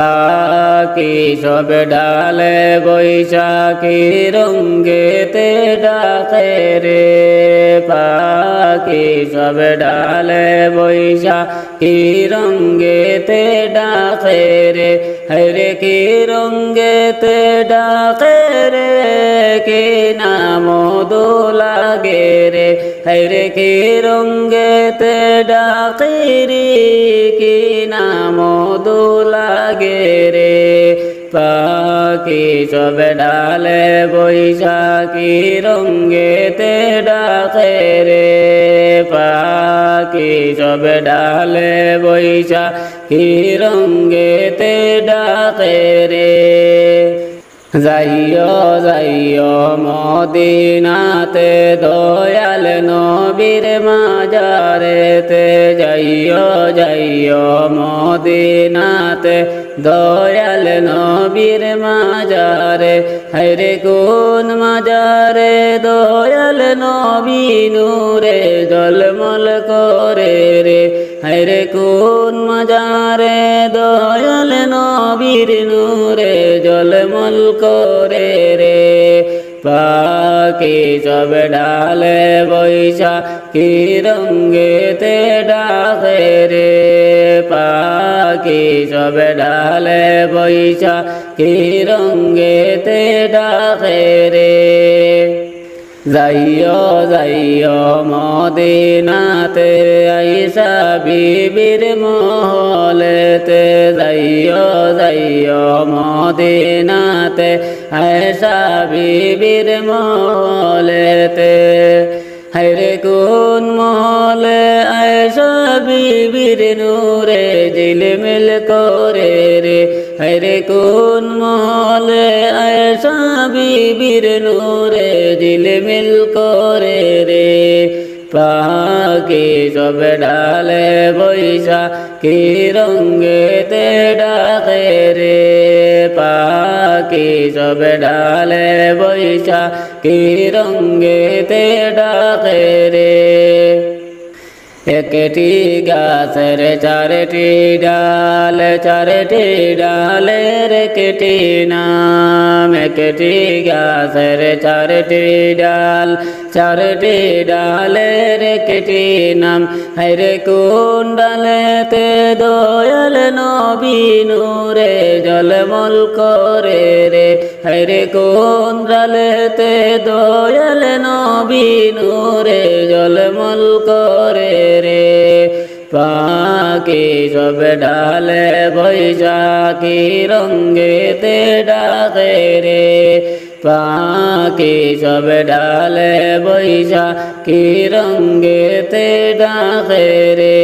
পাখি সব ডালে বৈশাখী রঙ্গেতে ডাকে রে পাখি সব ডালে বৈশাখী রঙ্গেতে ডাকে রে হরে কি রঙ্গেতে ডাকে রে কি নাম লাগে রে হরে কি রঙ্গেতে ডাকে রে কি নাম লাগে রে পাখি সব ডালে বৈশাখী রঙ্গেতে ডাকে রে পাখি সব ডালে বৈশাখী রঙ্গেতে ডাকে রে যাইও যাইও মদিনাতে দয়াল নবীর মাজারেতে যাইও যাইও মদিনাতে দয়াল নবীর মাজারে হরে কোন মাজারে দয়াল নবী নূরে জলমল করে রে হরে কোন মাজারে দয়াল নবীর নূরে জলমল করে রে পাখি সব ডালে বৈশাখী রঙ্গেতে ডাকে রে পাখি সব ডালে বৈশাখী রঙ্গেতে ডাকে রে যাইও যাইও মদিনাতে আইসা বিবির মহলেতে যাইও যাইও মদিনাতে আইসা বিবির মহলেতে হরে কোন মহলে আইসা বিবির নূরে ঝিলমিল করে রে হরে কোন মহলে আইসা বিবির নূরে ঝিলমিল করে রে পাখি সব ডালে বৈশাখী রঙ্গেতে ডাকে রে পাখি সব ডালে বৈশাখী রঙ্গেতে ডাকে রে একটি গাছের চারটি ডাল চারটি ডালের একটি নাম একটি গাছের চারটি ডাল চারটি ডালের একটি নাম হরে কোন ডালেতে দয়াল নবী নূরে জলমল করে রে হরে কোন ডালেতে দয়াল নবী নূরে জলমল করে রে পাখি সব ডালে বৈশাখী রঙ্গেতে ডাকে রে পাখি সব ডালে বৈশাখী রঙ্গেতে ডাকে রে